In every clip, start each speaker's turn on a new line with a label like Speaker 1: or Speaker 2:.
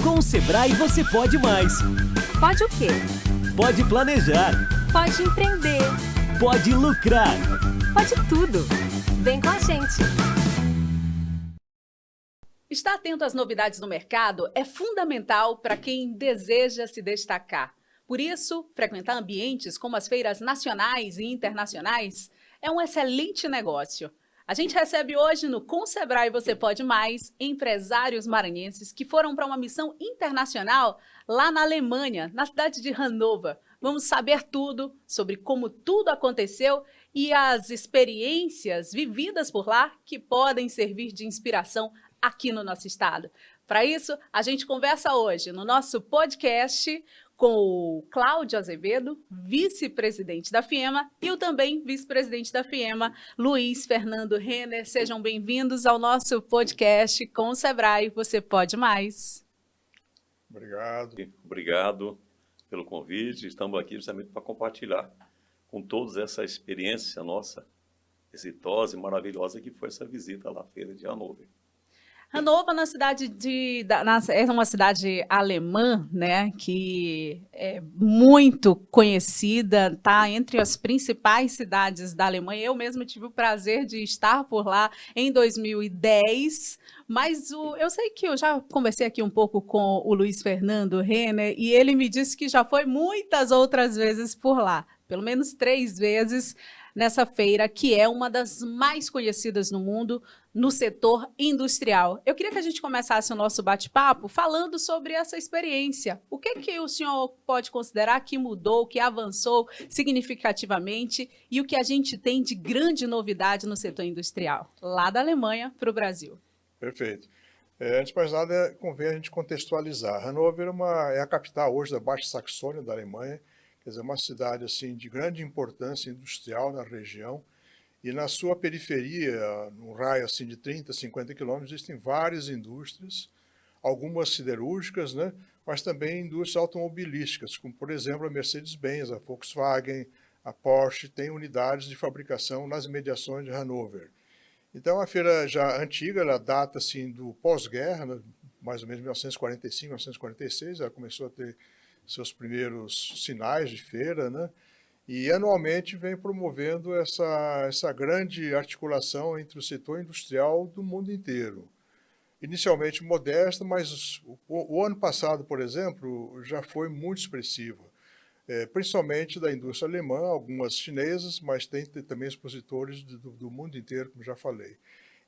Speaker 1: Com o Sebrae você pode mais.
Speaker 2: Pode o quê?
Speaker 1: Pode planejar.
Speaker 2: Pode empreender.
Speaker 1: Pode lucrar.
Speaker 2: Pode tudo. Vem com a gente.
Speaker 3: Estar atento às novidades no mercado é fundamental para quem deseja se destacar. Por isso, frequentar ambientes como as feiras nacionais e internacionais é um excelente negócio. A gente recebe hoje no Com Sebrae Você Pode Mais empresários maranhenses que foram para uma missão internacional lá na Alemanha, na cidade de Hannover. Vamos saber tudo sobre como tudo aconteceu e as experiências vividas por lá que podem servir de inspiração aqui no nosso estado. Para isso, a gente conversa hoje no nosso podcast com o Cláudio Azevedo, vice-presidente da FIEMA, e o também vice-presidente da FIEMA, Luiz Fernando Renner. Sejam bem-vindos ao nosso podcast com o Sebrae Você Pode Mais.
Speaker 4: Obrigado pelo convite. Estamos aqui justamente para compartilhar com todos essa experiência nossa exitosa e maravilhosa que foi essa visita lá à Feira de Hannover.
Speaker 3: Hannover, é uma cidade alemã, né, que é muito conhecida, está entre as principais cidades da Alemanha. Eu mesmo tive o prazer de estar por lá em 2010, mas eu sei que eu já conversei aqui um pouco com o Luiz Fernando Renner e ele me disse que já foi muitas outras vezes por lá, pelo menos 3 vezes, nessa feira, que é uma das mais conhecidas no mundo no setor industrial. Eu queria que a gente começasse o nosso bate-papo falando sobre essa experiência. O que o senhor pode considerar que mudou, que avançou significativamente e o que a gente tem de grande novidade no setor industrial, lá da Alemanha para o Brasil?
Speaker 5: Perfeito. Antes de mais nada, convém a gente contextualizar. Hannover é a capital hoje da Baixa Saxônia, da Alemanha. Quer dizer, uma cidade assim, de grande importância industrial na região, e na sua periferia, num raio assim, de 30, 50 quilômetros, existem várias indústrias, algumas siderúrgicas, né, mas também indústrias automobilísticas, como por exemplo a Mercedes-Benz, a Volkswagen, a Porsche, têm unidades de fabricação nas imediações de Hannover. Então a feira já antiga, ela data assim, do pós-guerra, né, mais ou menos 1945, 1946, ela começou a ter seus primeiros sinais de feira, né? E anualmente vem promovendo essa grande articulação entre o setor industrial do mundo inteiro. Inicialmente modesta, mas o ano passado, por exemplo, já foi muito expressivo, principalmente da indústria alemã, algumas chinesas, mas tem também expositores do mundo inteiro, como já falei.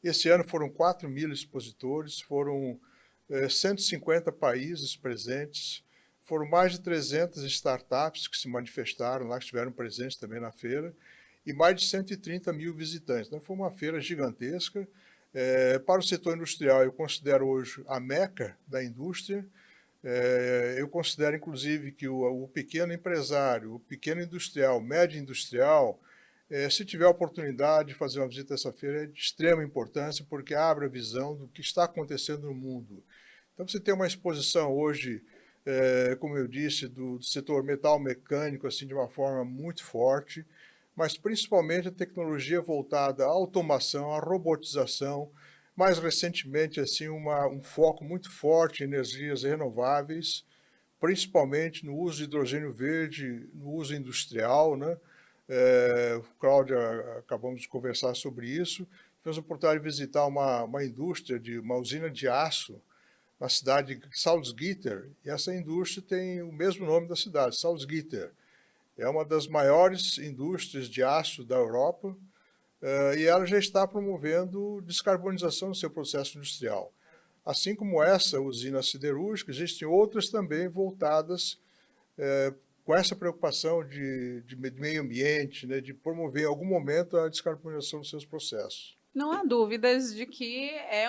Speaker 5: Esse ano foram 4.000 expositores, foram 150 países presentes, foram mais de 300 startups que se manifestaram lá, que estiveram presentes também na feira, e mais de 130 mil visitantes. Então, foi uma feira gigantesca. Para o setor industrial, eu considero hoje a meca da indústria. Eu considero, inclusive, que o pequeno empresário, o pequeno industrial, o médio industrial, se tiver a oportunidade de fazer uma visita a essa feira, é de extrema importância, porque abre a visão do que está acontecendo no mundo. Então, você tem uma exposição hoje, como eu disse, do setor metal-mecânico, assim, de uma forma muito forte, mas principalmente a tecnologia voltada à automação, à robotização, mais recentemente, assim, um foco muito forte em energias renováveis, principalmente no uso de hidrogênio verde, no uso industrial, né? Cláudia, acabamos de conversar sobre isso, tivemos a oportunidade de visitar uma indústria, uma usina de aço, na cidade de Salzgitter, e essa indústria tem o mesmo nome da cidade, Salzgitter. É uma das maiores indústrias de aço da Europa, e ela já está promovendo descarbonização do seu processo industrial. Assim como essa usina siderúrgica, existem outras também voltadas com essa preocupação de meio ambiente, né, de promover em algum momento a descarbonização dos seus processos.
Speaker 3: Não há dúvidas de que é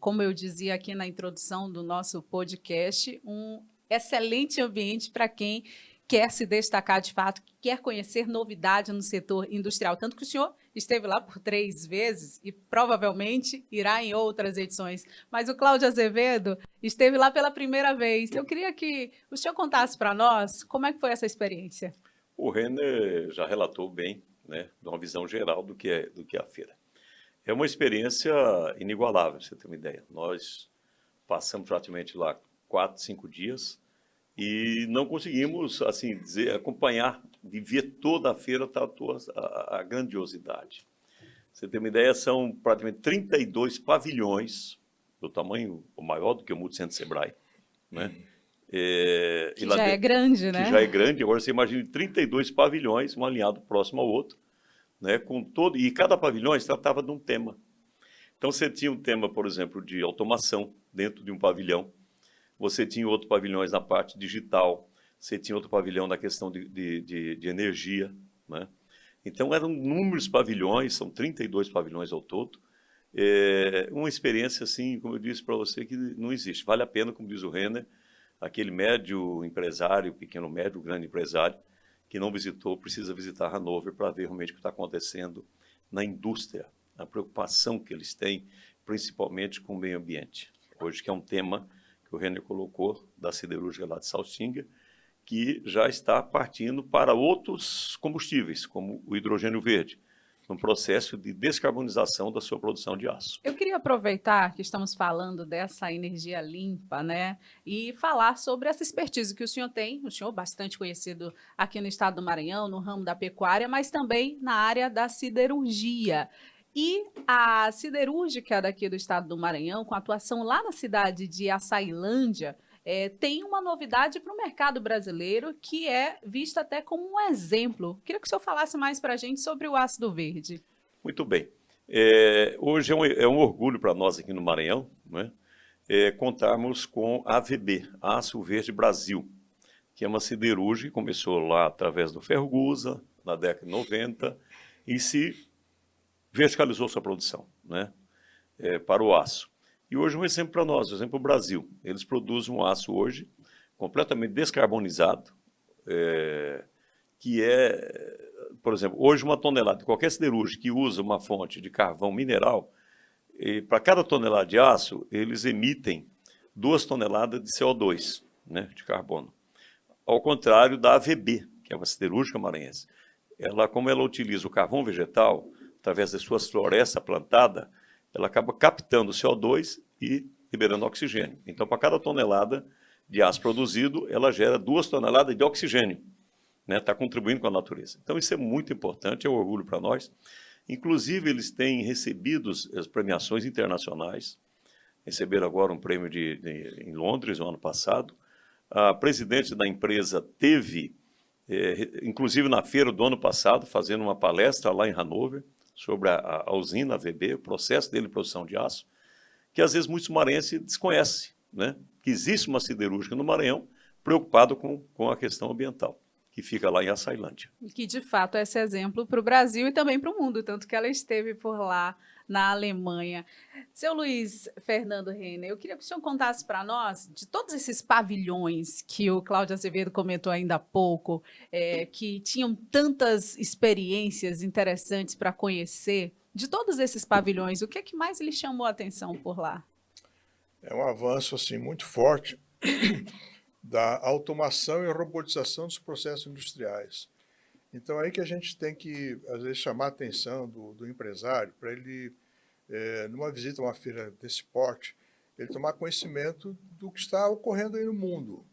Speaker 3: como eu dizia aqui na introdução do nosso podcast, um excelente ambiente para quem quer se destacar de fato, quer conhecer novidade no setor industrial. Tanto que o senhor esteve lá por 3 vezes e provavelmente irá em outras edições. Mas o Cláudio Azevedo esteve lá pela primeira vez. Eu queria que o senhor contasse para nós como é que foi essa experiência.
Speaker 4: O Renner já relatou bem, né, de uma visão geral do que é a feira. É uma experiência inigualável, pra você ter uma ideia. Nós passamos praticamente lá 4, 5 dias e não conseguimos, assim, acompanhar e ver toda a feira, a grandiosidade. Você tem uma ideia, são praticamente 32 pavilhões, do tamanho maior do que o Multicentro Sebrae, né?
Speaker 3: Que já é grande, né?
Speaker 4: Que já é grande. Agora você imagina 32 pavilhões, um alinhado próximo ao outro, né? E cada pavilhão tratava de um tema. Então você tinha um tema, por exemplo, de automação dentro de um pavilhão. Você tinha outro pavilhões na parte digital. Você tinha outro pavilhão na questão de energia, né? Então eram inúmeros pavilhões, são 32 pavilhões ao todo. Uma experiência, assim, como eu disse para você, que não existe. Vale a pena, como diz o Renner, aquele médio empresário, pequeno médio, grande empresário, que não visitou, precisa visitar Hannover para ver realmente o que está acontecendo na indústria, a preocupação que eles têm, principalmente com o meio ambiente. Hoje, que é um tema que o Renner colocou, da siderúrgica lá de Salzgitter, que já está partindo para outros combustíveis, como o hidrogênio verde, no processo de descarbonização da sua produção de aço.
Speaker 3: Eu queria aproveitar que estamos falando dessa energia limpa, né, e falar sobre essa expertise que o senhor tem, o senhor bastante conhecido aqui no estado do Maranhão, no ramo da pecuária, mas também na área da siderurgia. E a siderúrgica daqui do estado do Maranhão, com atuação lá na cidade de Açailândia, tem uma novidade para o mercado brasileiro que é vista até como um exemplo. Queria que o senhor falasse mais para a gente sobre o ácido verde.
Speaker 4: Muito bem. Hoje é um orgulho para nós aqui no Maranhão, né, contarmos com a AVB, Aço Verde Brasil, que é uma siderúrgica que começou lá através do Ferro Gusa, na década de 90, e se verticalizou sua produção, né, para o aço. E hoje um exemplo para nós, um exemplo para o Brasil. Eles produzem um aço hoje completamente descarbonizado, que por exemplo, hoje uma tonelada de qualquer siderúrgica que usa uma fonte de carvão mineral, para cada tonelada de aço, eles emitem 2 toneladas de CO2, né, de carbono. Ao contrário da AVB, que é uma siderúrgica maranhense. Como ela utiliza o carvão vegetal, através das suas florestas plantadas, ela acaba captando o CO2 e liberando oxigênio. Então, para cada tonelada de aço produzido, ela gera 2 toneladas de oxigênio, né? Está contribuindo com a natureza. Então, isso é muito importante, é um orgulho para nós. Inclusive, eles têm recebido as premiações internacionais. Receberam agora um prêmio em Londres, no ano passado. A presidente da empresa teve, inclusive na feira do ano passado, fazendo uma palestra lá em Hannover, sobre a usina AVB, o processo dele de produção de aço, que às vezes muitos maranhenses desconhecem, né? Que existe uma siderúrgica no Maranhão preocupada com a questão ambiental, que fica lá em Açailândia.
Speaker 3: Que, de fato, é esse exemplo para o Brasil e também para o mundo, tanto que ela esteve por lá na Alemanha. Seu Luiz Fernando Renner, eu queria que o senhor contasse para nós de todos esses pavilhões que o Cláudio Azevedo comentou ainda há pouco, que tinham tantas experiências interessantes para conhecer. De todos esses pavilhões, o que é que mais lhe chamou a atenção por lá?
Speaker 5: É um avanço assim, muito forte da automação e robotização dos processos industriais. Então, aí que a gente tem que, às vezes, chamar a atenção do empresário para ele, numa visita a uma feira desse porte, ele tomar conhecimento do que está ocorrendo aí no mundo.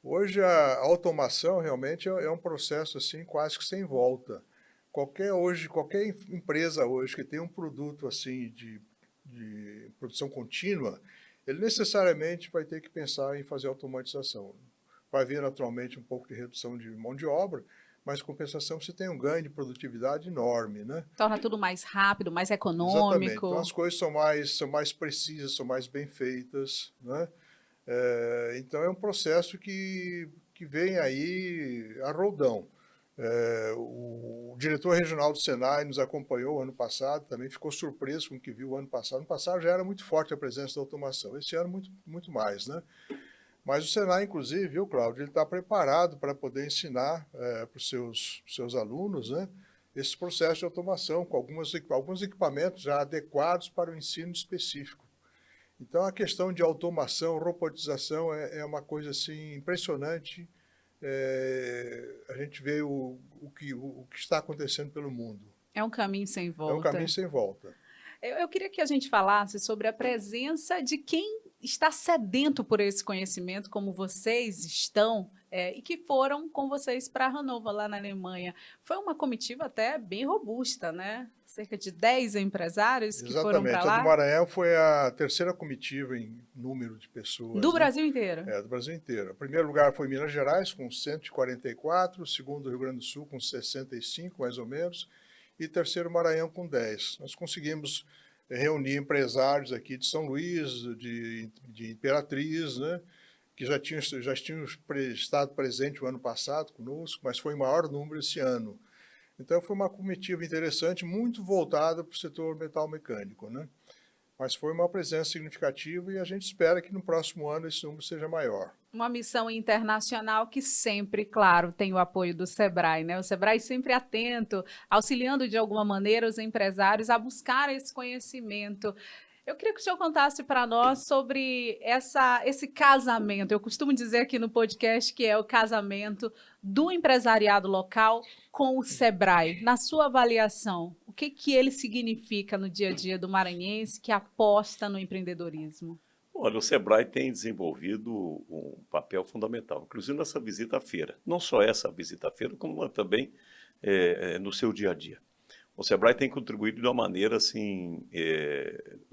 Speaker 5: Hoje, a automação realmente é um processo assim, quase que sem volta. Qualquer empresa hoje que tem um produto assim de produção contínua, ele necessariamente vai ter que pensar em fazer automatização. Vai haver naturalmente um pouco de redução de mão de obra, mas compensação você tem um ganho de produtividade enorme, né?
Speaker 3: Torna tudo mais rápido, mais econômico.
Speaker 5: Exatamente. Então as coisas são mais precisas, são mais bem feitas, né? Então é um processo que vem aí a roldão. O diretor regional do Senai nos acompanhou ano passado, também ficou surpreso com o que viu o ano passado. No passado já era muito forte a presença da automação, esse ano muito mais, né? Mas o Senai, inclusive, viu, Cláudio, ele está preparado para poder ensinar para os seus alunos, né, esses processos de automação, com alguns equipamentos já adequados para o ensino específico. Então, a questão de automação, robotização é uma coisa assim, impressionante. A gente vê o que está acontecendo pelo mundo.
Speaker 3: É um caminho sem volta.
Speaker 5: É um caminho sem volta.
Speaker 3: Eu queria que a gente falasse sobre a presença de quem está sedento por esse conhecimento, como vocês estão, e que foram com vocês para Hannover, lá na Alemanha. Foi uma comitiva até bem robusta, né? Cerca de 10 empresários que foram para
Speaker 5: Exatamente. A do
Speaker 3: lá.
Speaker 5: Maranhão foi a terceira comitiva em número de pessoas.
Speaker 3: Do
Speaker 5: né?
Speaker 3: Brasil inteiro.
Speaker 5: Do Brasil inteiro. O primeiro lugar foi Minas Gerais, com 144, o segundo Rio Grande do Sul, com 65, mais ou menos, e terceiro Maranhão, com 10. Nós conseguimos reunir empresários aqui de São Luís, de Imperatriz, né? Que já tinham estado presente o ano passado conosco, mas foi o maior número esse ano. Então, foi uma comitiva interessante, muito voltada para o setor metal mecânico, né? Mas foi uma presença significativa e a gente espera que no próximo ano esse número seja maior.
Speaker 3: Uma missão internacional que sempre, claro, tem o apoio do SEBRAE, né? O SEBRAE sempre atento, auxiliando de alguma maneira os empresários a buscar esse conhecimento. Eu queria que o senhor contasse para nós sobre esse casamento. Eu costumo dizer aqui no podcast que é o casamento do empresariado local com o SEBRAE. Na sua avaliação, o que ele significa no dia a dia do maranhense que aposta no empreendedorismo?
Speaker 4: Olha, o SEBRAE tem desenvolvido um papel fundamental, inclusive nessa visita à feira. Não só essa visita à feira, como também no seu dia a dia. O SEBRAE tem contribuído de uma maneira assim,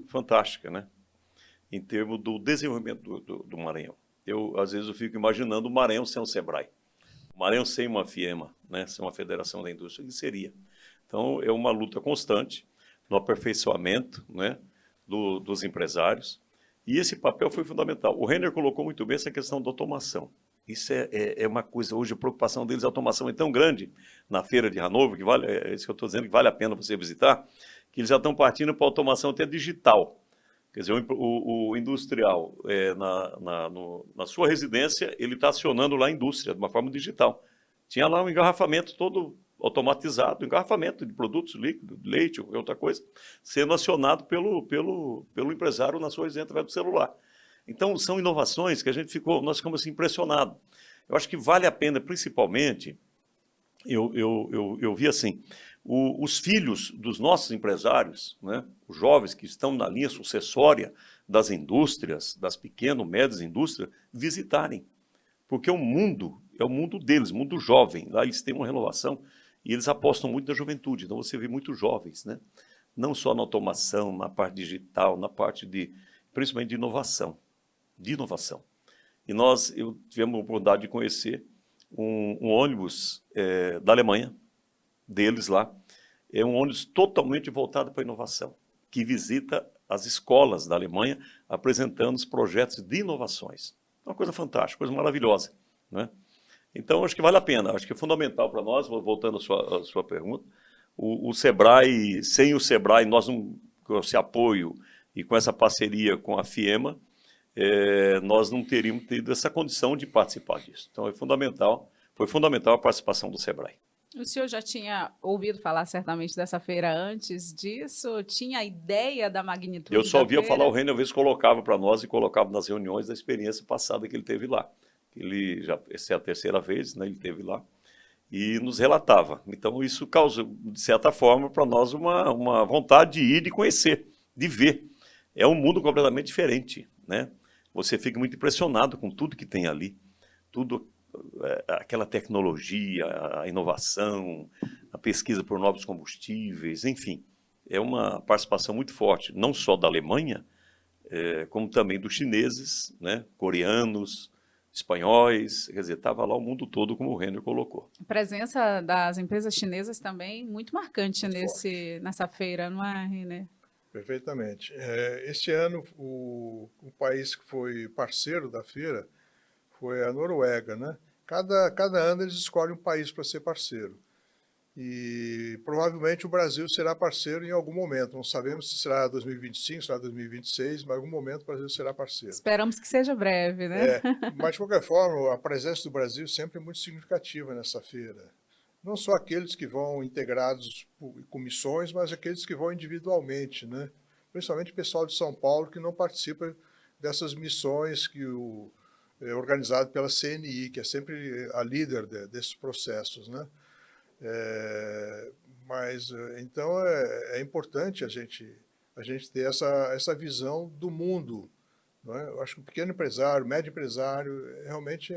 Speaker 4: fantástica, né? Em termos do desenvolvimento do Maranhão. Às vezes, eu fico imaginando o Maranhão sem o SEBRAE. O Maranhão sem uma FIEMA, né? Sem uma Federação da Indústria, o que seria? Então, é uma luta constante no aperfeiçoamento, né? Dos empresários. E esse papel foi fundamental. O Renner colocou muito bem essa questão da automação. Isso é uma coisa, hoje a preocupação deles, a automação é tão grande na feira de Hannover, que é isso que eu estou dizendo, que vale a pena você visitar, que eles já estão partindo para a automação até digital. Quer dizer, o industrial, na sua residência, ele está acionando lá a indústria de uma forma digital. Tinha lá um engarrafamento todo automatizado, engarrafamento de produtos líquidos, leite ou qualquer outra coisa, sendo acionado pelo empresário na sua residência através do celular. Então, são inovações que nós ficamos assim, impressionados. Eu acho que vale a pena, principalmente, eu vi assim, os filhos dos nossos empresários, né, os jovens que estão na linha sucessória das indústrias, das pequenas, médias indústrias, visitarem. Porque o mundo é o mundo deles, mundo jovem. Lá eles têm uma renovação e eles apostam muito na juventude. Então, você vê muitos jovens, né? Não só na automação, na parte digital, na parte principalmente de inovação. E eu tivemos a oportunidade de conhecer um ônibus da Alemanha, deles lá. É um ônibus totalmente voltado para a inovação, que visita as escolas da Alemanha, apresentando os projetos de inovações. Uma coisa fantástica, coisa maravilhosa, né? Então, acho que vale a pena, acho que é fundamental para nós, voltando à sua pergunta, o SEBRAE, sem o SEBRAE, com esse apoio e com essa parceria com a FIEMA, nós não teríamos tido essa condição de participar disso. Então, foi fundamental a participação do SEBRAE.
Speaker 3: O senhor já tinha ouvido falar certamente dessa feira antes disso? Tinha ideia da magnitude
Speaker 4: Eu só
Speaker 3: da
Speaker 4: ouvia
Speaker 3: feira?
Speaker 4: falar, o Renner, às vezes colocava para nós e colocava nas reuniões da experiência passada que ele teve lá. Essa é a terceira vez, né, ele teve lá, e nos relatava. Então, isso causou, de certa forma, para nós uma vontade de ir, de conhecer, de ver. É um mundo completamente diferente, né? Você fica muito impressionado com tudo que tem ali, tudo, aquela tecnologia, a inovação, a pesquisa por novos combustíveis, enfim. É uma participação muito forte, não só da Alemanha, como também dos chineses, né, coreanos, espanhóis, quer dizer, estava lá o mundo todo, como o Renner colocou.
Speaker 3: A presença das empresas chinesas também muito marcante nessa feira, não é, Renner?
Speaker 5: Perfeitamente. Este ano, o país que foi parceiro da feira foi a Noruega, né? Cada ano eles escolhem um país para ser parceiro. E provavelmente o Brasil será parceiro em algum momento. Não sabemos se será 2025, se será 2026, mas em algum momento o Brasil será parceiro.
Speaker 3: Esperamos que seja breve, né?
Speaker 5: Mas, de qualquer forma, a presença do Brasil sempre é muito significativa nessa feira. Não só aqueles que vão integrados com missões, mas aqueles que vão individualmente, né? Principalmente o pessoal de São Paulo que não participa dessas missões organizado pela CNI, que é sempre a líder desses processos, né? Então é importante a gente ter essa visão do mundo não é? Eu acho que o pequeno empresário, o médio empresário, realmente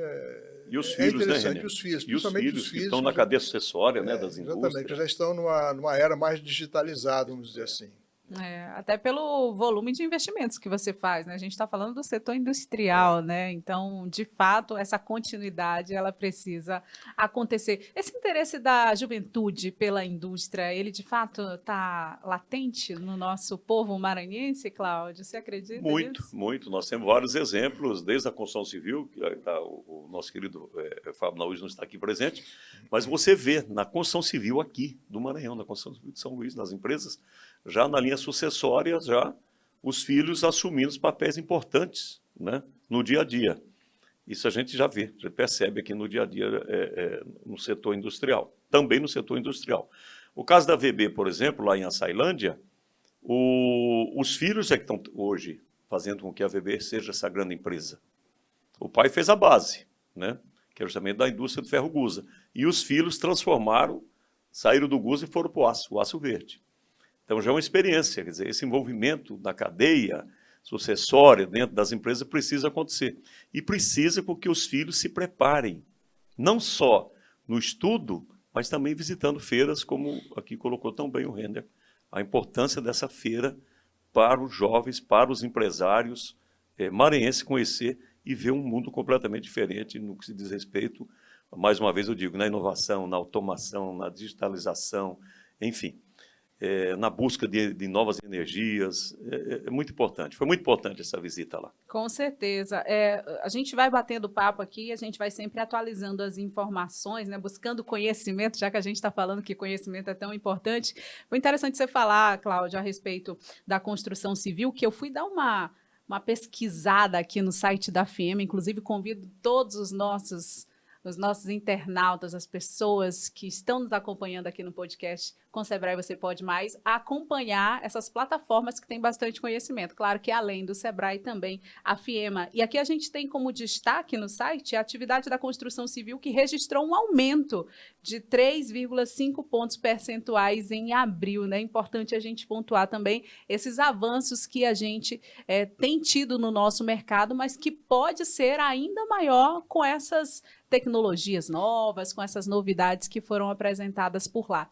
Speaker 4: E os
Speaker 5: é
Speaker 4: filhos, né,
Speaker 5: interessante.
Speaker 4: Renê?
Speaker 5: E os filhos,
Speaker 4: E os
Speaker 5: principalmente
Speaker 4: filhos
Speaker 5: os
Speaker 4: que
Speaker 5: filhos.
Speaker 4: estão na cadeia sucessória, né, das
Speaker 5: Exatamente, que
Speaker 4: indústrias.
Speaker 5: já estão numa era mais digitalizada, vamos dizer assim.
Speaker 3: Até pelo volume de investimentos que você faz, né? A gente está falando do setor industrial, né? Então, de fato, essa continuidade ela precisa acontecer. Esse interesse da juventude pela indústria, ele de fato está latente no nosso povo maranhense, Cláudio? Você acredita
Speaker 4: Muito,
Speaker 3: nisso?
Speaker 4: muito. Nós temos vários exemplos, desde a construção civil, que o nosso querido Fábio Naújo não está aqui presente, mas você vê na construção civil aqui do Maranhão, na construção civil de São Luís, nas empresas, já na linha sucessória, já os filhos assumindo os papéis importantes, né, no dia a dia. Isso a gente já vê, já percebe aqui no dia a dia no setor industrial, também no setor industrial. O caso da VB, por exemplo, lá em Açailândia, os filhos é que estão hoje fazendo com que a VB seja essa grande empresa. O pai fez a base, né, que é justamente da indústria do ferro Gusa, e os filhos transformaram, saíram do Gusa e foram para o aço verde. Então já é uma experiência, quer dizer, esse envolvimento da cadeia sucessória dentro das empresas precisa acontecer. E precisa porque os filhos se preparem, não só no estudo, mas também visitando feiras, como aqui colocou tão bem o Renner, a importância dessa feira para os jovens, para os empresários maranhenses conhecer e ver um mundo completamente diferente no que se diz respeito, mais uma vez eu digo, na inovação, na automação, na digitalização, enfim. Na busca de novas energias, é muito importante. Foi muito importante essa visita lá.
Speaker 3: Com certeza. A gente vai batendo papo aqui, a gente vai sempre atualizando as informações, né, buscando conhecimento, já que a gente está falando que conhecimento é tão importante. Foi interessante você falar, Cláudia, a respeito da construção civil, que eu fui dar uma pesquisada aqui no site da FIEMA, inclusive convido todos os nossos internautas, as pessoas que estão nos acompanhando aqui no podcast Com Sebrae Você Pode Mais, a acompanhar essas plataformas que têm bastante conhecimento. Claro que além do Sebrae também a FIEMA. E aqui a gente tem como destaque no site a atividade da construção civil que registrou um aumento de 3,5 pontos percentuais em abril, né? É importante a gente pontuar também esses avanços que a gente tem tido no nosso mercado, mas que pode ser ainda maior com essas tecnologias novas, com essas novidades que foram apresentadas por lá.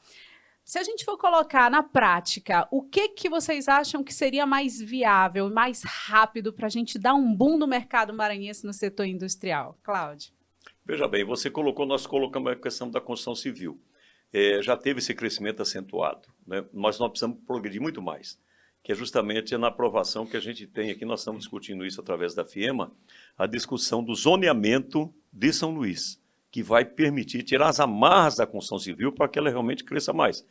Speaker 3: Se a gente for colocar na prática, o que vocês acham que seria mais viável, mais rápido para a gente dar um boom no mercado maranhense no setor industrial? Cláudio.
Speaker 4: Veja bem, nós colocamos a questão da construção civil. Já teve esse crescimento acentuado, né? Mas nós precisamos progredir muito mais, que é justamente na aprovação que a gente tem aqui, nós estamos discutindo isso através da FIEMA, a discussão do zoneamento de São Luís, que vai permitir tirar as amarras da construção civil para que ela realmente cresça mais.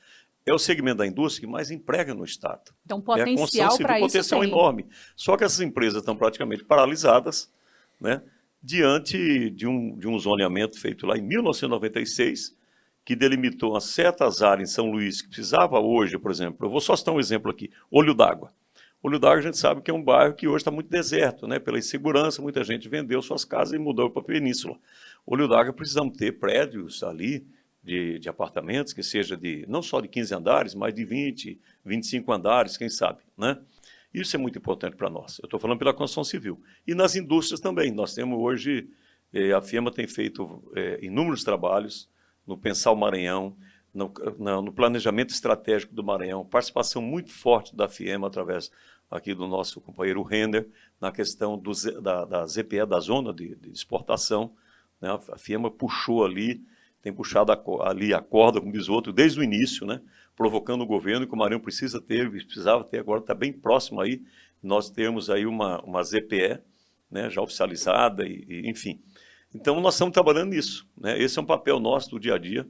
Speaker 4: É o segmento da indústria que mais emprega no Estado.
Speaker 3: Então, potencial para isso
Speaker 4: potencial
Speaker 3: tem.
Speaker 4: enorme. Só que essas empresas estão praticamente paralisadas, né, diante de um zoneamento feito lá em 1996, que delimitou umas certas áreas em São Luís que precisava hoje, por exemplo, eu vou só citar um exemplo aqui, Olho d'Água. Olho d'Água a gente sabe que é um bairro que hoje está muito deserto, né? Pela insegurança, muita gente vendeu suas casas e mudou para a Península. Olho d'Água precisamos ter prédios ali de apartamentos que seja não só de 15 andares, mas de 20, 25 andares, quem sabe, né? Isso é muito importante para nós. Eu estou falando pela construção civil. E nas indústrias também. Nós temos hoje, a FIEMA tem feito inúmeros trabalhos no Pensar o Maranhão, no planejamento estratégico do Maranhão, participação muito forte da FIEMA através aqui do nosso companheiro Renner, na questão da ZPE, da zona de exportação, né? A FIEMA puxou ali, tem puxado ali a corda com o bisoto desde o início, né? Provocando o governo que o Maranhão precisava ter, agora está bem próximo aí, nós temos aí uma ZPE, né, já oficializada, enfim. Então, nós estamos trabalhando nisso, né? Esse é um papel nosso do dia a dia.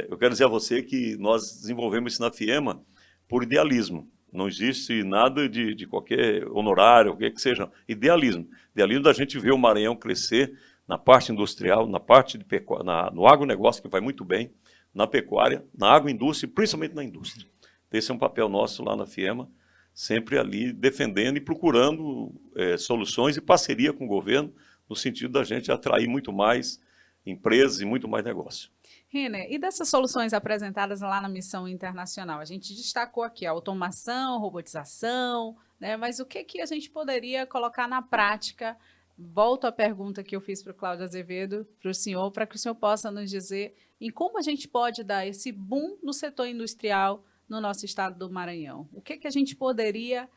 Speaker 4: Eu quero dizer a você que nós desenvolvemos isso na FIEMA por idealismo. Não existe nada de qualquer honorário, o que seja. Idealismo. Idealismo da gente ver o Maranhão crescer na parte industrial, na parte de pecuária, no agronegócio, que vai muito bem, na pecuária, na agroindústria e principalmente na indústria. Esse é um papel nosso lá na FIEMA, sempre ali defendendo e procurando soluções e parceria com o governo, no sentido da gente atrair muito mais empresas e muito mais negócio.
Speaker 3: Renner, e dessas soluções apresentadas lá na missão internacional? A gente destacou aqui a automação, robotização, né? Mas o que a gente poderia colocar na prática? Volto à pergunta que eu fiz para o Cláudio Azevedo, para o senhor, para que o senhor possa nos dizer em como a gente pode dar esse boom no setor industrial no nosso estado do Maranhão. O que a gente poderia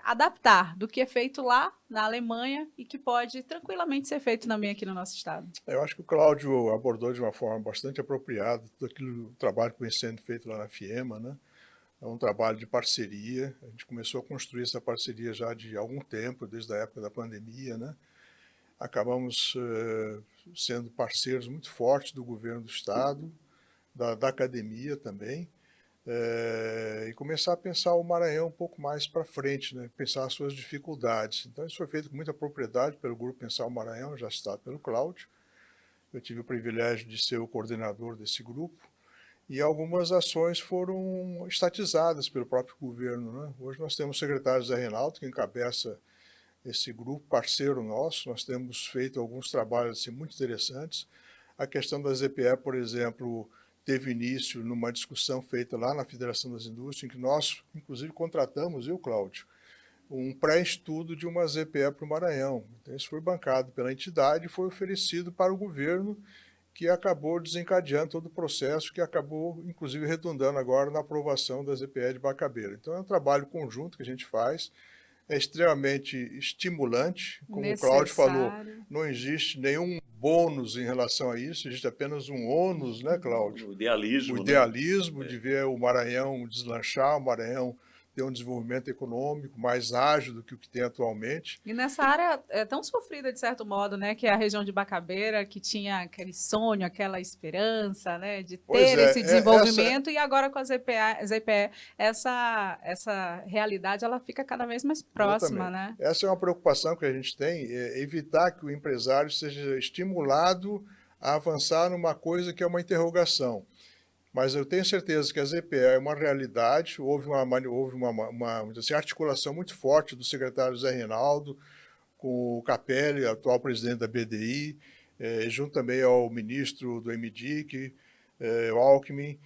Speaker 3: adaptar do que é feito lá na Alemanha e que pode tranquilamente ser feito também aqui no nosso estado?
Speaker 5: Eu acho que o Cláudio abordou de uma forma bastante apropriada tudo aquilo, o trabalho que vem sendo feito lá na FIEMA, né? É um trabalho de parceria. A gente começou a construir essa parceria já de algum tempo, desde a época da pandemia, né? Acabamos sendo parceiros muito fortes do governo do estado, da academia também, e começar a pensar o Maranhão um pouco mais para frente, né? Pensar as suas dificuldades. Então, isso foi feito com muita propriedade pelo grupo Pensar o Maranhão, já citado pelo Cláudio. Eu tive o privilégio de ser o coordenador desse grupo. E algumas ações foram estatizadas pelo próprio governo, né? Hoje nós temos o secretário Zé Reinaldo, que encabeça esse grupo, parceiro nosso. Nós temos feito alguns trabalhos assim, muito interessantes. A questão da ZPE, por exemplo, teve início numa discussão feita lá na Federação das Indústrias, em que nós, inclusive, contratamos, viu, Cláudio, um pré-estudo de uma ZPE para o Maranhão. Então, isso foi bancado pela entidade e foi oferecido para o governo, que acabou desencadeando todo o processo, que acabou, inclusive, redundando agora na aprovação da ZPE de Bacabeira. Então, é um trabalho conjunto que a gente faz, é extremamente estimulante, como o Cláudio falou, não existe nenhum bônus em relação a isso, existe apenas um ônus, né, Cláudio?
Speaker 4: O idealismo.
Speaker 5: O idealismo de ver o Maranhão deslanchar, o Maranhão ter um desenvolvimento econômico mais ágil do que o que tem atualmente.
Speaker 3: E nessa área é tão sofrida, de certo modo, né, que é a região de Bacabeira, que tinha aquele sonho, aquela esperança, né, de ter esse desenvolvimento, e agora com a ZPE, essa realidade ela fica cada vez mais próxima, né?
Speaker 5: Essa é uma preocupação que a gente tem, evitar que o empresário seja estimulado a avançar numa coisa que é uma interrogação. Mas eu tenho certeza que a ZPE é uma realidade, houve uma assim, articulação muito forte do secretário Zé Reinaldo, com o Capelli, atual presidente da BDI, junto também ao ministro do MDIC, o Alckmin.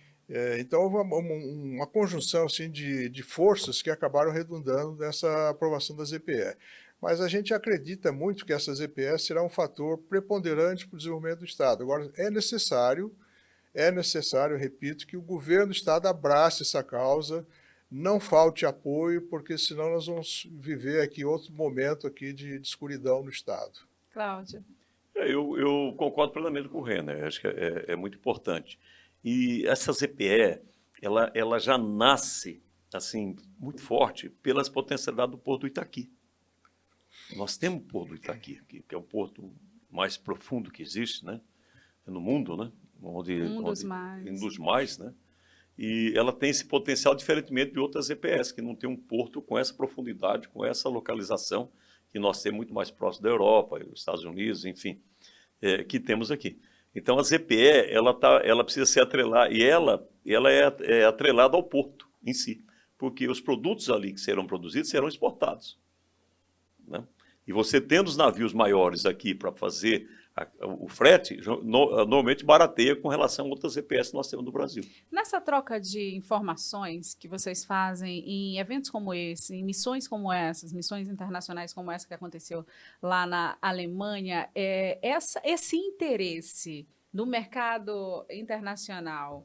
Speaker 5: Então, houve uma conjunção assim, de forças que acabaram redundando nessa aprovação da ZPE. Mas a gente acredita muito que essa ZPE será um fator preponderante para o desenvolvimento do Estado. Agora, é necessário, eu repito, que o governo do Estado abrace essa causa, não falte apoio, porque senão nós vamos viver aqui outro momento aqui de escuridão no Estado.
Speaker 3: Cláudio.
Speaker 4: Eu concordo plenamente com o Renner, acho que é muito importante. E essa ZPE, ela já nasce assim, muito forte pelas potencialidades do Porto do Itaqui. Nós temos o Porto do Itaqui, que é o porto mais profundo que existe, né, no mundo, né?
Speaker 3: Um dos mais,
Speaker 4: né? E ela tem esse potencial diferentemente de outras EPS, que não tem um porto com essa profundidade, com essa localização, que nós temos muito mais próximo da Europa, dos Estados Unidos, enfim, que temos aqui. Então, a ZPE, ela precisa ser atrelada, e ela é atrelada ao porto em si, porque os produtos ali que serão produzidos serão exportados, né? E você tendo os navios maiores aqui para fazer o frete, normalmente barateia com relação a outras EPS que nós temos no Brasil.
Speaker 3: Nessa troca de informações que vocês fazem em eventos como esse, em missões como essas, missões internacionais como essa que aconteceu lá na Alemanha, esse interesse no mercado internacional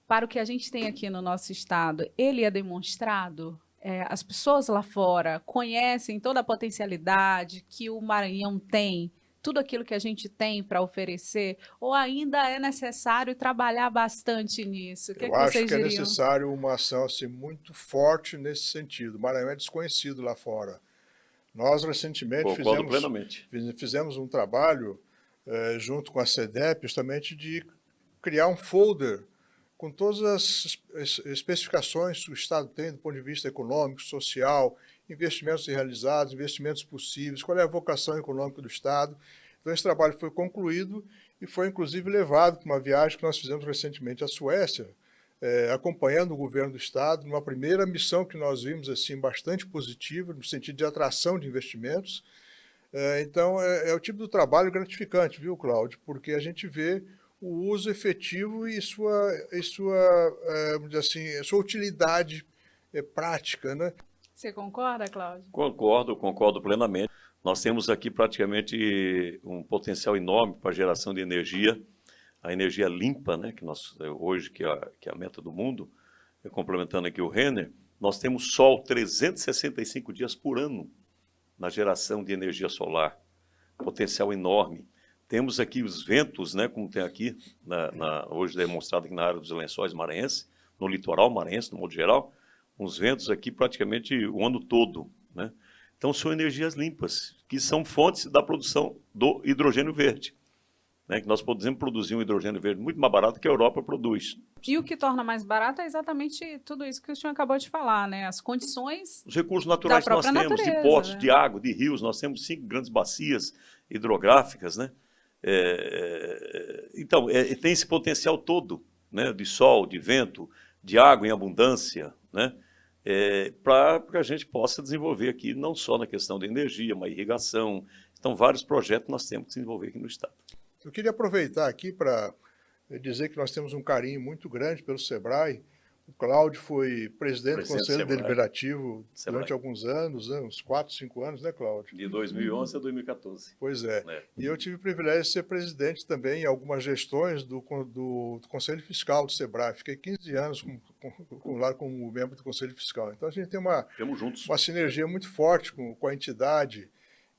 Speaker 3: para o que a gente tem aqui no nosso estado, ele é demonstrado? As pessoas lá fora conhecem toda a potencialidade que o Maranhão tem, tudo aquilo que a gente tem para oferecer, ou ainda é necessário trabalhar bastante nisso? O que
Speaker 5: Eu acho
Speaker 3: vocês
Speaker 5: que
Speaker 3: diriam?
Speaker 5: É necessário uma ação assim, muito forte nesse sentido. O Maranhão é desconhecido lá fora. Nós, recentemente, fizemos um trabalho junto com a CEDEP, justamente de criar um folder com todas as especificações que o Estado tem do ponto de vista econômico, social, investimentos realizados, investimentos possíveis, qual é a vocação econômica do Estado. Então, esse trabalho foi concluído e foi, inclusive, levado para uma viagem que nós fizemos recentemente à Suécia, acompanhando o governo do Estado, numa primeira missão que nós vimos assim, bastante positiva, no sentido de atração de investimentos. Então, é o tipo de trabalho gratificante, viu, Cláudio? Porque a gente vê o uso efetivo e sua utilidade prática, né?
Speaker 3: Você concorda, Cláudio?
Speaker 4: Concordo plenamente. Nós temos aqui praticamente um potencial enorme para a geração de energia, a energia limpa, né, que nós hoje que é a meta do mundo, complementando aqui o Renner, nós temos sol 365 dias por ano na geração de energia solar, potencial enorme. Temos aqui os ventos, né, como tem aqui, hoje demonstrado aqui na área dos Lençóis Maranhenses, no litoral maranhense, no modo geral, uns ventos aqui praticamente o ano todo, né? Então são energias limpas, que são fontes da produção do hidrogênio verde, né? Que nós podemos produzir um hidrogênio verde muito mais barato que a Europa produz.
Speaker 3: E o que torna mais barato é exatamente tudo isso que o senhor acabou de falar, né? As condições
Speaker 4: Os recursos naturais que nós temos,
Speaker 3: natureza,
Speaker 4: de poços,
Speaker 3: né?
Speaker 4: de água, de rios, nós temos 5 grandes bacias hidrográficas, né? Então, tem esse potencial todo, né? De sol, de vento, de água em abundância, né? Para que a gente possa desenvolver aqui, não só na questão da energia, mas irrigação. Então, vários projetos nós temos que desenvolver aqui no Estado.
Speaker 5: Eu queria aproveitar aqui para dizer que nós temos um carinho muito grande pelo SEBRAE. O Cláudio foi presidente do Conselho Deliberativo durante alguns anos, né? Uns 4, 5 anos, né, Cláudio?
Speaker 4: De 2011 a 2014.
Speaker 5: Pois é. E eu tive o privilégio de ser presidente também em algumas gestões do Conselho Fiscal do SEBRAE. Fiquei 15 anos lá como membro do Conselho Fiscal. Então a gente tem uma sinergia muito forte com a entidade.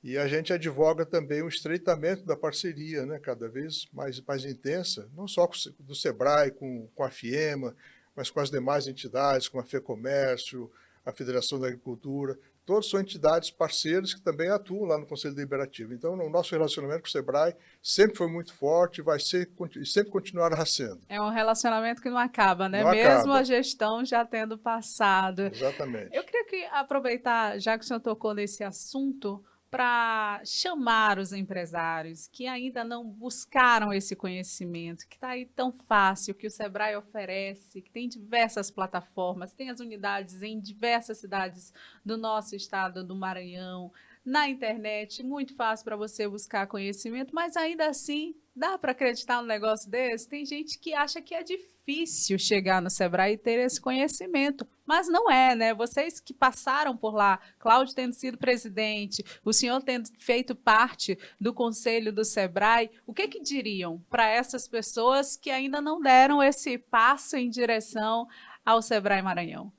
Speaker 5: E a gente advoga também o estreitamento da parceria, né, cada vez mais intensa, não só do SEBRAE, com a FIEMA, mas com as demais entidades, como a FEComércio, a Federação da Agricultura. Todos são entidades parceiras que também atuam lá no Conselho Deliberativo. Então, o nosso relacionamento com o SEBRAE sempre foi muito forte e sempre continuará sendo.
Speaker 3: É um relacionamento que não acaba, né?
Speaker 5: Não
Speaker 3: Mesmo
Speaker 5: acaba.
Speaker 3: a gestão já tendo passado.
Speaker 5: Exatamente.
Speaker 3: Eu queria aproveitar, já que o senhor tocou nesse assunto, para chamar os empresários que ainda não buscaram esse conhecimento, que está aí tão fácil, que o SEBRAE oferece, que tem diversas plataformas, tem as unidades em diversas cidades do nosso estado do Maranhão, na internet, muito fácil para você buscar conhecimento, mas ainda assim, dá para acreditar num negócio desse? Tem gente que acha que é difícil chegar no SEBRAE e ter esse conhecimento, mas não é, né? Vocês que passaram por lá, Cláudio tendo sido presidente, o senhor tendo feito parte do conselho do SEBRAE, o que diriam para essas pessoas que ainda não deram esse passo em direção ao SEBRAE Maranhão?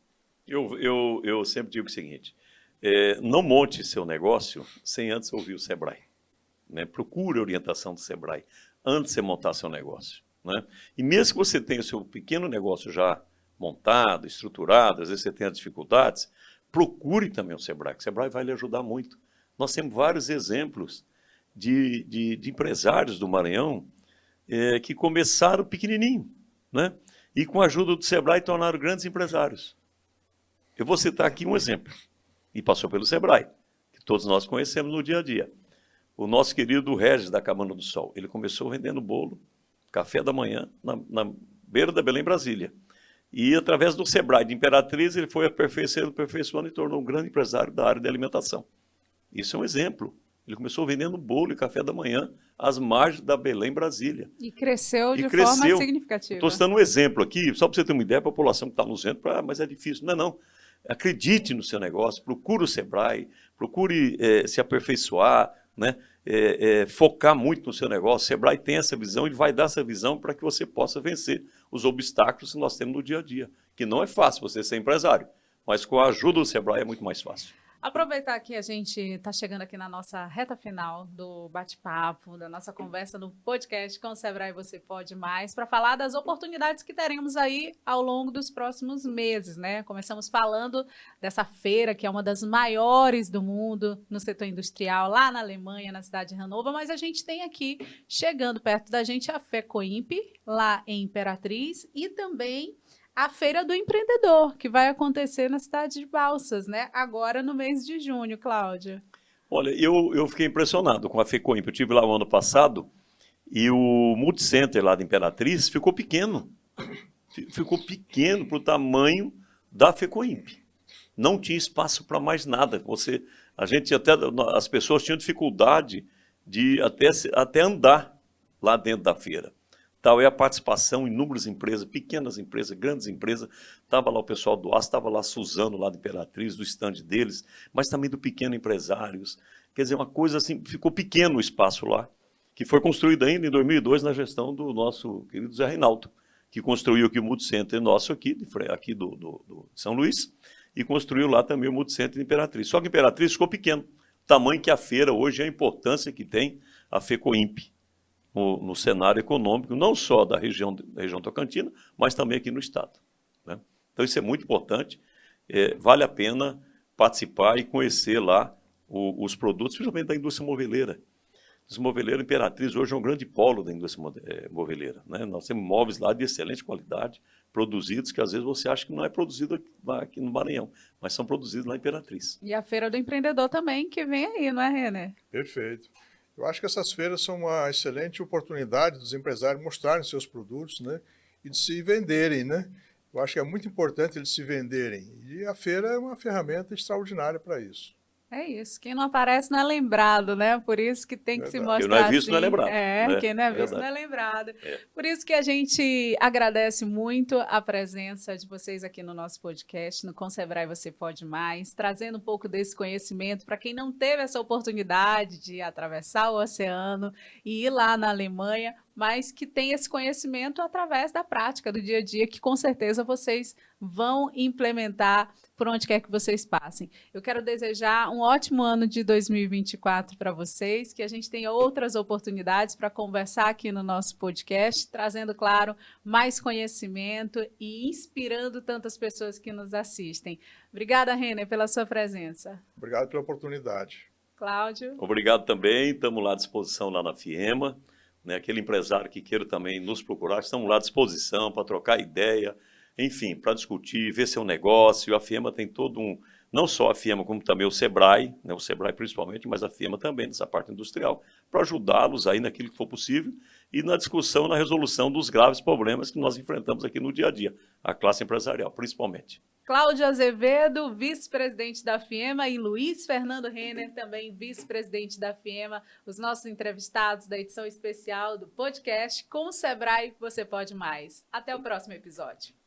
Speaker 4: Eu sempre digo o seguinte, não monte seu negócio sem antes ouvir o SEBRAE, né? Procure a orientação do SEBRAE antes de você montar seu negócio, né? E mesmo que você tenha o seu pequeno negócio já montado, estruturado, às vezes você tenha dificuldades, procure também o SEBRAE, que o SEBRAE vai lhe ajudar muito. Nós temos vários exemplos de empresários do Maranhão que começaram pequenininho, né? E com a ajuda do SEBRAE tornaram grandes empresários. Eu vou citar aqui um exemplo, e passou pelo SEBRAE, que todos nós conhecemos no dia a dia. O nosso querido Regis da Cabana do Sol, ele começou vendendo bolo, café da manhã, na beira da Belém, Brasília. E através do SEBRAE de Imperatriz, ele foi aperfeiçoando e tornou um grande empresário da área de alimentação. Isso é um exemplo. Ele começou vendendo bolo e café da manhã às margens da Belém, Brasília.
Speaker 3: E cresceu de forma significativa.
Speaker 4: Estou citando um exemplo aqui, só para você ter uma ideia, a população que está nos vendo, mas é difícil. Não. Acredite no seu negócio, procure o SEBRAE, procure se aperfeiçoar, né? Focar muito no seu negócio. O SEBRAE tem essa visão e vai dar essa visão para que você possa vencer os obstáculos que nós temos no dia a dia, que não é fácil você ser empresário, mas com a ajuda do SEBRAE é muito mais fácil.
Speaker 3: Aproveitar que a gente está chegando aqui na nossa reta final do bate-papo, da nossa conversa no podcast com o SEBRAE Você Pode Mais, para falar das oportunidades que teremos aí ao longo dos próximos meses, né? Começamos falando dessa feira, que é uma das maiores do mundo no setor industrial, lá na Alemanha, na cidade de Hannover, mas a gente tem aqui, chegando perto da gente, a FECOIMP, lá em Imperatriz, e também a Feira do Empreendedor, que vai acontecer na cidade de Balsas, né? Agora no mês de junho, Cláudio.
Speaker 4: Olha, eu fiquei impressionado com a FECOIMP. Eu estive lá o ano passado e o Multicenter lá de Imperatriz ficou pequeno. Ficou pequeno para o tamanho da FECOIMP. Não tinha espaço para mais nada. As pessoas tinham dificuldade de até andar lá dentro da feira. tal, é a participação em inúmeras empresas, pequenas empresas, grandes empresas. Estava lá o pessoal do aço, estava lá a Suzano, lá do Imperatriz, do estande deles, mas também do pequeno empresários. Quer dizer, uma coisa assim, ficou pequeno o espaço lá, que foi construído ainda em 2002 na gestão do nosso querido Zé Reinaldo, que construiu aqui o Multicenter nosso aqui de São Luís, e construiu lá também o Multicenter de Imperatriz. Só que Imperatriz ficou pequeno, tamanho que a feira hoje é a importância que tem a FECOIMP no cenário econômico, não só da região Tocantina, mas também aqui no estado, né? Então isso é muito importante, vale a pena participar e conhecer lá os produtos, principalmente da indústria moveleira. A indústria moveleira Imperatriz hoje é um grande polo da indústria moveleira, né? Nós temos móveis lá de excelente qualidade, produzidos que às vezes você acha que não é produzido aqui no Maranhão, mas são produzidos lá em Imperatriz.
Speaker 3: E a Feira do Empreendedor também, que vem aí, não é, Renner?
Speaker 5: Perfeito. Eu acho que essas feiras são uma excelente oportunidade dos empresários mostrarem seus produtos, né, e de se venderem, né? Eu acho que é muito importante eles se venderem. E a feira é uma ferramenta extraordinária para isso.
Speaker 3: É isso. Quem não aparece não é lembrado, né? Por isso que tem que se mostrar
Speaker 4: Quem não é visto
Speaker 3: assim.
Speaker 4: não é lembrado. Né?
Speaker 3: Quem não é visto
Speaker 4: Verdade.
Speaker 3: não é lembrado. Por isso que a gente agradece muito a presença de vocês aqui no nosso podcast, no Consebrae Você Pode Mais, trazendo um pouco desse conhecimento para quem não teve essa oportunidade de atravessar o oceano e ir lá na Alemanha, mas que tem esse conhecimento através da prática do dia a dia, que com certeza vocês vão implementar por onde quer que vocês passem. Eu quero desejar um ótimo ano de 2024 para vocês, que a gente tenha outras oportunidades para conversar aqui no nosso podcast, trazendo, claro, mais conhecimento e inspirando tantas pessoas que nos assistem. Obrigada, Renner, pela sua presença.
Speaker 5: Obrigado pela oportunidade.
Speaker 3: Cláudio.
Speaker 4: Obrigado também, estamos lá à disposição lá na FIEMA, né? Aquele empresário que queira também nos procurar, estamos lá à disposição para trocar ideia, enfim, para discutir, ver seu negócio. A FIEMA tem todo não só a FIEMA, como também o SEBRAE, né, o SEBRAE principalmente, mas a FIEMA também, nessa parte industrial, para ajudá-los aí naquilo que for possível e na discussão, na resolução dos graves problemas que nós enfrentamos aqui no dia a dia, a classe empresarial, principalmente.
Speaker 3: Cláudio Azevedo, vice-presidente da FIEMA, e Luiz Fernando Renner, também vice-presidente da FIEMA, os nossos entrevistados da edição especial do podcast Com o Sebrae Você Pode Mais. Até o próximo episódio.